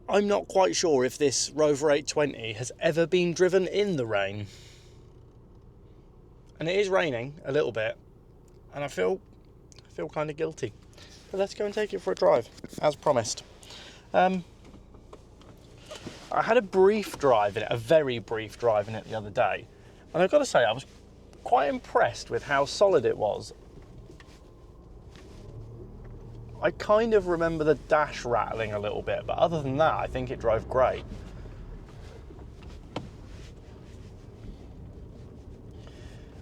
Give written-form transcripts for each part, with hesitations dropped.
I'm not quite sure if this Rover 820 has ever been driven in the rain. And it is raining a little bit, and I feel kind of guilty. But let's go and take it for a drive, as promised. I had a brief drive in it, a very brief drive in it the other day, and I've got to say I was quite impressed with how solid it was. I kind of remember the dash rattling a little bit, but other than that, I think it drove great.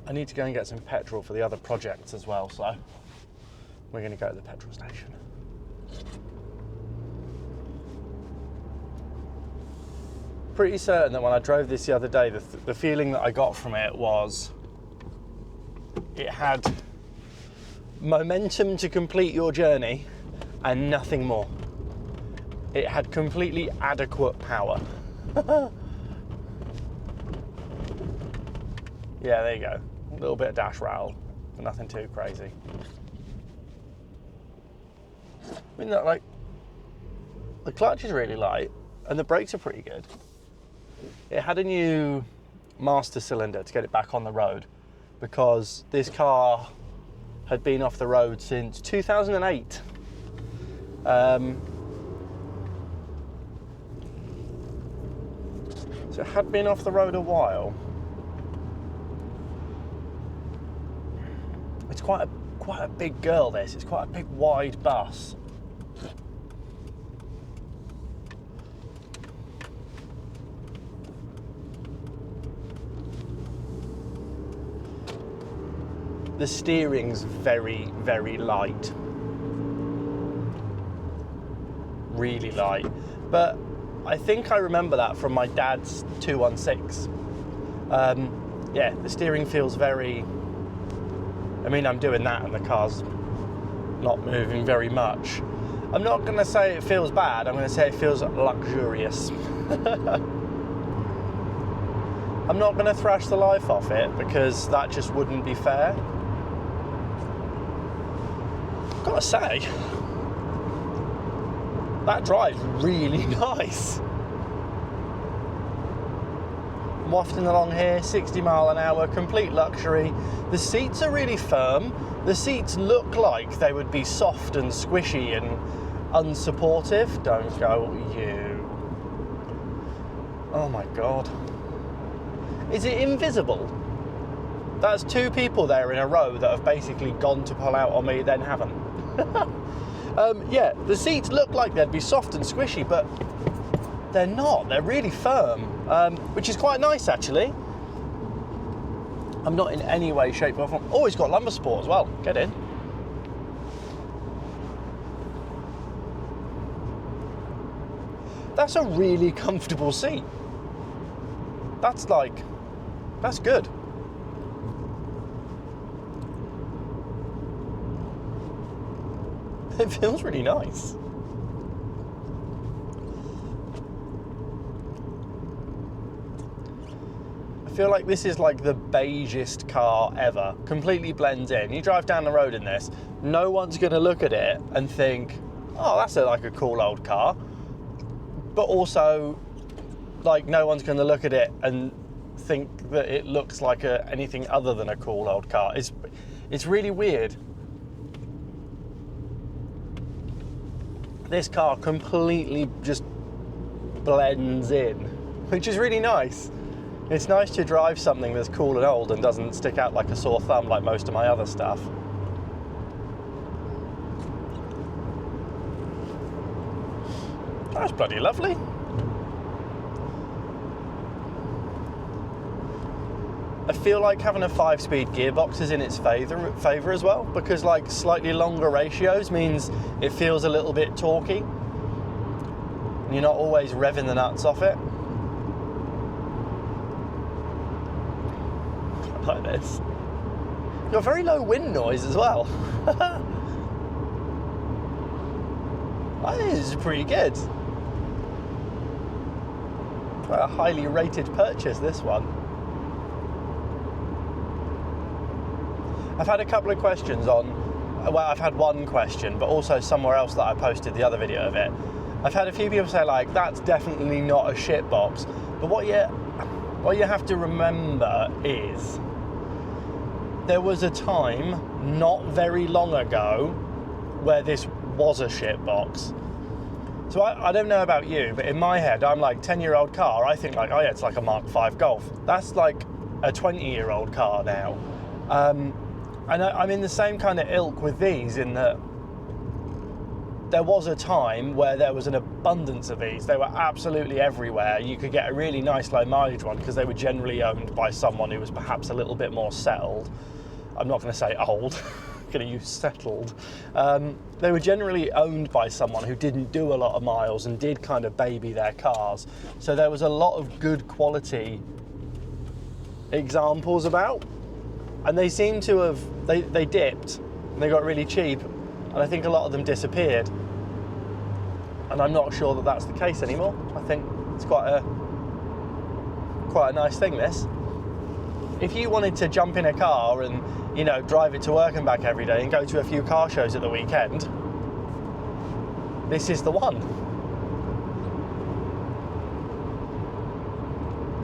I need to go and get some petrol for the other projects as well, so we're going to go to the petrol station. Pretty certain that when I drove this the other day, the feeling that I got from it was it had momentum to complete your journey and nothing more. It had completely adequate power. Yeah, there you go. A little bit of dash rattle, but nothing too crazy. I mean, like, the clutch is really light and the brakes are pretty good. It had a new master cylinder to get it back on the road because this car had been off the road since 2008. So it had been off the road a while. It's quite a big girl, this. It's quite a big wide bus. The steering's very, very light. Really light. But I think I remember that from my dad's 216. Yeah, the steering feels very... I mean, I'm doing that and the car's not moving very much. I'm not going to say it feels bad, I'm going to say it feels luxurious. I'm not going to thrash the life off it because that just wouldn't be fair. I've got to say, that drive's really nice. I'm wafting along here, 60 mile an hour, complete luxury. The seats are really firm. The seats look like they would be soft and squishy and unsupportive. Don't go, you. Oh my God. Is it invisible? That's two people there in a row that have basically gone to pull out on me, then haven't. Yeah, the seats look like they'd be soft and squishy, but they're not. They're really firm, which is quite nice, actually. I'm not in any way, shape, or form. Oh, it's got lumbar support as well. Get in. That's a really comfortable seat. That's good. It feels really nice. I feel like this is like the beigest car ever. Completely blends in. You drive down the road in this, no one's going to look at it and think, oh, that's like a cool old car. But also, like, no one's going to look at it and think that it looks like anything other than a cool old car. It's really weird. This car completely just blends in, which is really nice. It's nice to drive something that's cool and old and doesn't stick out like a sore thumb like most of my other stuff. That's bloody lovely. I feel like having a 5-speed gearbox is in its favour as well, because like slightly longer ratios means it feels a little bit torquey. And you're not always revving the nuts off it. Like this. You've got very low wind noise as well. I think this is pretty good. Quite a highly rated purchase, this one. I've had a couple of questions on, well, I've had one question, but also somewhere else that I posted the other video of it, I've had a few people say like, that's definitely not a shit box. But what you have to remember is there was a time not very long ago where this was a shit box. So I don't know about you, but in my head, I'm like, 10-year-old car, I think like, oh yeah, it's like a Mark V Golf. That's like a 20-year-old car now. And I'm in the same kind of ilk with these in that there was a time where there was an abundance of these. They were absolutely everywhere. You could get a really nice low mileage one because they were generally owned by someone who was perhaps a little bit more settled. I'm not going to say old, I'm going to use settled. They were generally owned by someone who didn't do a lot of miles and did kind of baby their cars. So there was a lot of good quality examples about. And they seem to have, they dipped and they got really cheap. And I think a lot of them disappeared. And I'm not sure that that's the case anymore. I think it's quite a nice thing, this. If you wanted to jump in a car and, you know, drive it to work and back every day and go to a few car shows at the weekend, this is the one.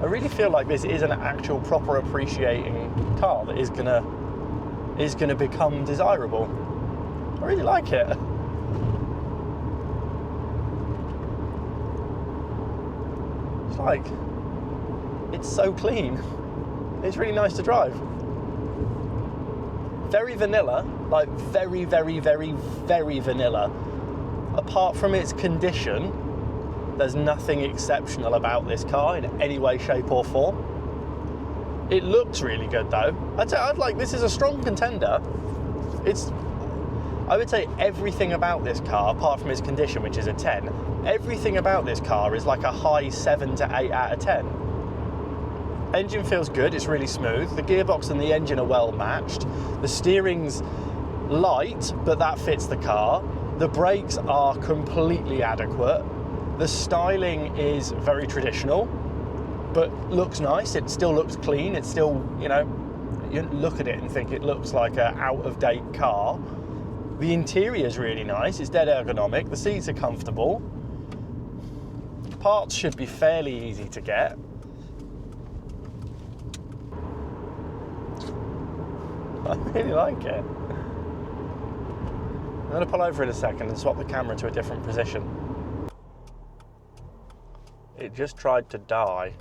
I really feel like this is an actual proper appreciating car that is gonna become desirable. I really like it. It's like, it's so clean. It's really nice to drive. Very vanilla, like very, very, very, very vanilla. Apart from its condition, there's nothing exceptional about this car in any way, shape or form. It looks really good though. I'd like, this is a strong contender. I would say everything about this car, apart from its condition, which is a 10, everything about this car is like a high 7 to 8 out of 10. Engine feels good, it's really smooth. The gearbox and the engine are well matched. The steering's light, but that fits the car. The brakes are completely adequate. The styling is very traditional, but looks nice. It still looks clean. It's still, you know, you look at it and think it looks like an out-of-date car. The interior is really nice, it's dead ergonomic, the seats are comfortable. Parts should be fairly easy to get. I really like it. I'm going to pull over in a second and swap the camera to a different position. It just tried to die.